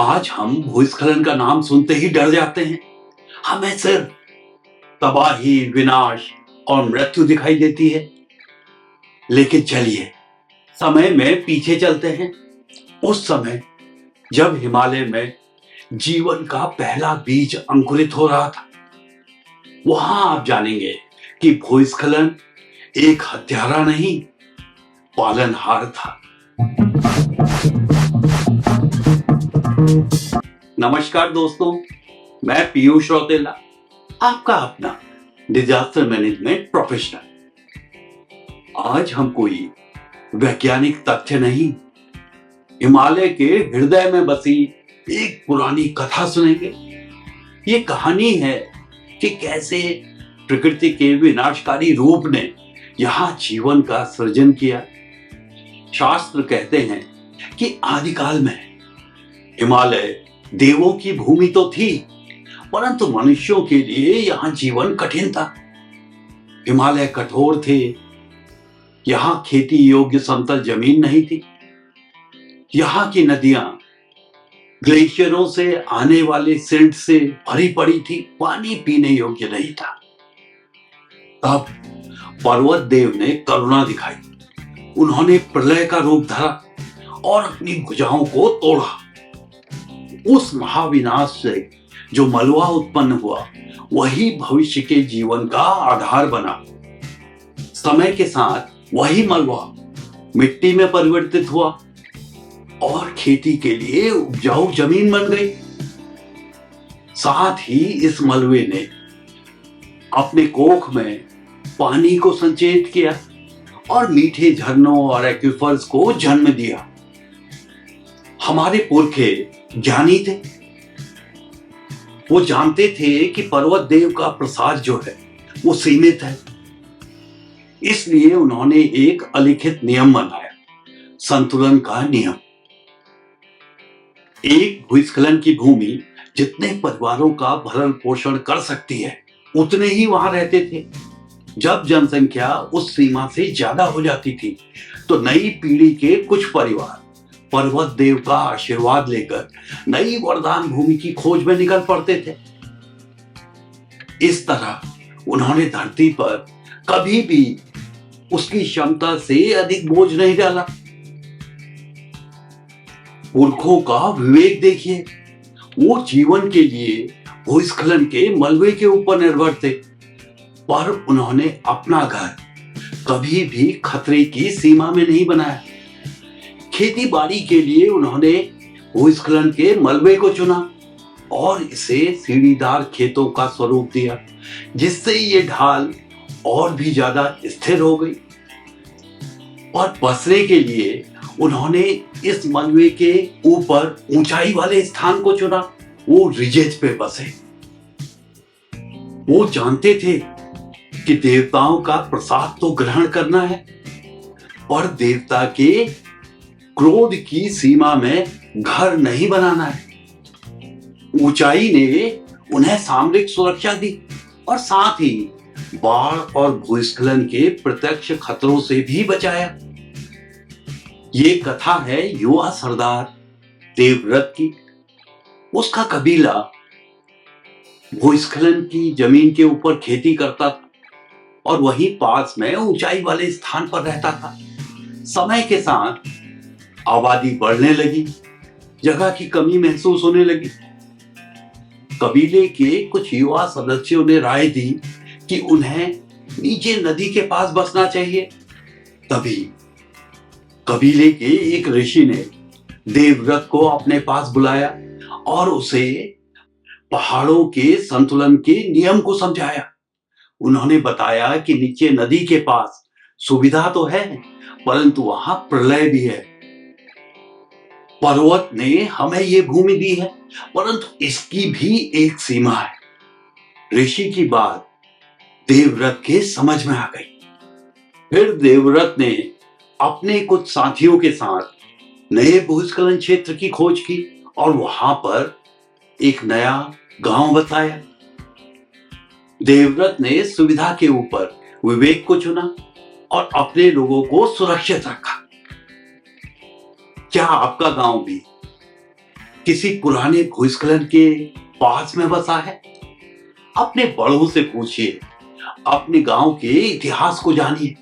आज हम भूस्खलन का नाम सुनते ही डर जाते हैं। हमें सिर्फ तबाही, विनाश और मृत्यु दिखाई देती है। लेकिन चलिए समय में पीछे चलते हैं, उस समय जब हिमालय में जीवन का पहला बीज अंकुरित हो रहा था। वहां आप जानेंगे कि भूस्खलन एक हत्यारा नहीं, पालनहार था। नमस्कार दोस्तों, मैं पीयूष रौतेला, आपका अपना डिजास्टर मैनेजमेंट प्रोफेशनल। आज हम कोई वैज्ञानिक तथ्य नहीं, हिमालय के हृदय में बसी एक पुरानी कथा सुनेंगे। ये कहानी है कि कैसे प्रकृति के विनाशकारी रूप ने यहां जीवन का सृजन किया। शास्त्र कहते हैं कि आदिकाल में हिमालय देवों की भूमि तो थी, परंतु मनुष्यों के लिए यहां जीवन कठिन था। हिमालय कठोर थे, यहां खेती योग्य समतल जमीन नहीं थी। यहां की नदियां ग्लेशियरों से आने वाले सिल्ट से भरी पड़ी थी, पानी पीने योग्य नहीं था। तब पर्वत देव ने करुणा दिखाई। उन्होंने प्रलय का रूप धरा और अपनी भुजाओं को तोड़ा। उस महाविनाश से जो मलबा उत्पन्न हुआ, वही भविष्य के जीवन का आधार बना। समय के साथ वही मलबा मिट्टी में परिवर्तित हुआ और खेती के लिए उपजाऊ जमीन बन गई। साथ ही इस मलबे ने अपने कोख में पानी को संचयित किया और मीठे झरनों और एक्विफर्स को जन्म दिया। हमारे पुरखे ज्ञानी थे। वो जानते थे कि पर्वत देव का प्रसाद जो है वो सीमित है। इसलिए उन्होंने एक अलिखित नियम बनाया, संतुलन का नियम। एक भूस्खलन की भूमि जितने परिवारों का भरण पोषण कर सकती है, उतने ही वहां रहते थे। जब जनसंख्या उस सीमा से ज्यादा हो जाती थी, तो नई पीढ़ी के कुछ परिवार पर्वत देव का आशीर्वाद लेकर नई वरदान भूमि की खोज में निकल पड़ते थे। इस तरह उन्होंने धरती पर कभी भी उसकी क्षमता से अधिक बोझ नहीं डाला। पुरखों का विवेक देखिए, वो जीवन के लिए भूस्खलन के मलबे के ऊपर निर्भर थे, पर उन्होंने अपना घर कभी भी खतरे की सीमा में नहीं बनाया। खेती बाड़ी के लिए उन्होंने भूस्खलन के मलबे को चुना और इसे सीढ़ीदार खेतों का स्वरूप दिया, जिससे ये ढाल और भी ज्यादा स्थिर हो गई। और बसने के लिए उन्होंने इस मलबे के ऊपर ऊंचाई वाले स्थान को चुना। वो रिजेज पे बसे। वो जानते थे कि देवताओं का प्रसाद तो ग्रहण करना है, और देवता के क्रोध की सीमा में घर नहीं बनाना है। ऊंचाई ने उन्हें सामरिक सुरक्षा दी और साथ ही बाढ़ और भूस्खलन के प्रत्यक्ष खतरों से भी बचाया। ये कथा है युवा सरदार देवव्रत की। उसका कबीला भूस्खलन की जमीन के ऊपर खेती करता था और वहीं पास में ऊंचाई वाले स्थान पर रहता था। समय के साथ आबादी बढ़ने लगी, जगह की कमी महसूस होने लगी। कबीले के कुछ युवा सदस्यों ने राय दी कि उन्हें नीचे नदी के पास बसना चाहिए। तभी कबीले के एक ऋषि ने देवव्रत को अपने पास बुलाया और उसे पहाड़ों के संतुलन के नियम को समझाया। उन्होंने बताया कि नीचे नदी के पास सुविधा तो है, परंतु वहां प्रलय भी है। पर्वत ने हमें ये भूमि दी है, परंतु इसकी भी एक सीमा है। ऋषि की बात देवव्रत के समझ में आ गई। फिर देवव्रत ने अपने कुछ साथियों के साथ नए भूस्खलन क्षेत्र की खोज की और वहां पर एक नया गांव बताया। देवव्रत ने सुविधा के ऊपर विवेक को चुना और अपने लोगों को सुरक्षित रखा। क्या आपका गांव भी किसी पुराने भूस्खलन के पास में बसा है? अपने बड़ों से पूछिए, अपने गांव के इतिहास को जानिए।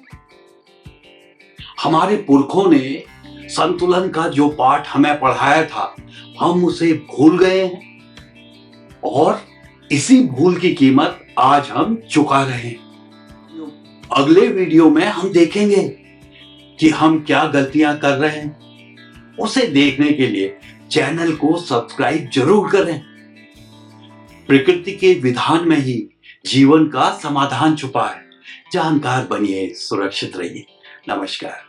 हमारे पुरखों ने संतुलन का जो पाठ हमें पढ़ाया था, हम उसे भूल गए हैं और इसी भूल की कीमत आज हम चुका रहे हैं। अगले वीडियो में हम देखेंगे कि हम क्या गलतियां कर रहे हैं। उसे देखने के लिए चैनल को सब्सक्राइब जरूर करें। प्रकृति के विधान में ही जीवन का समाधान छुपा है। जानकार बनिए, सुरक्षित रहिए। नमस्कार।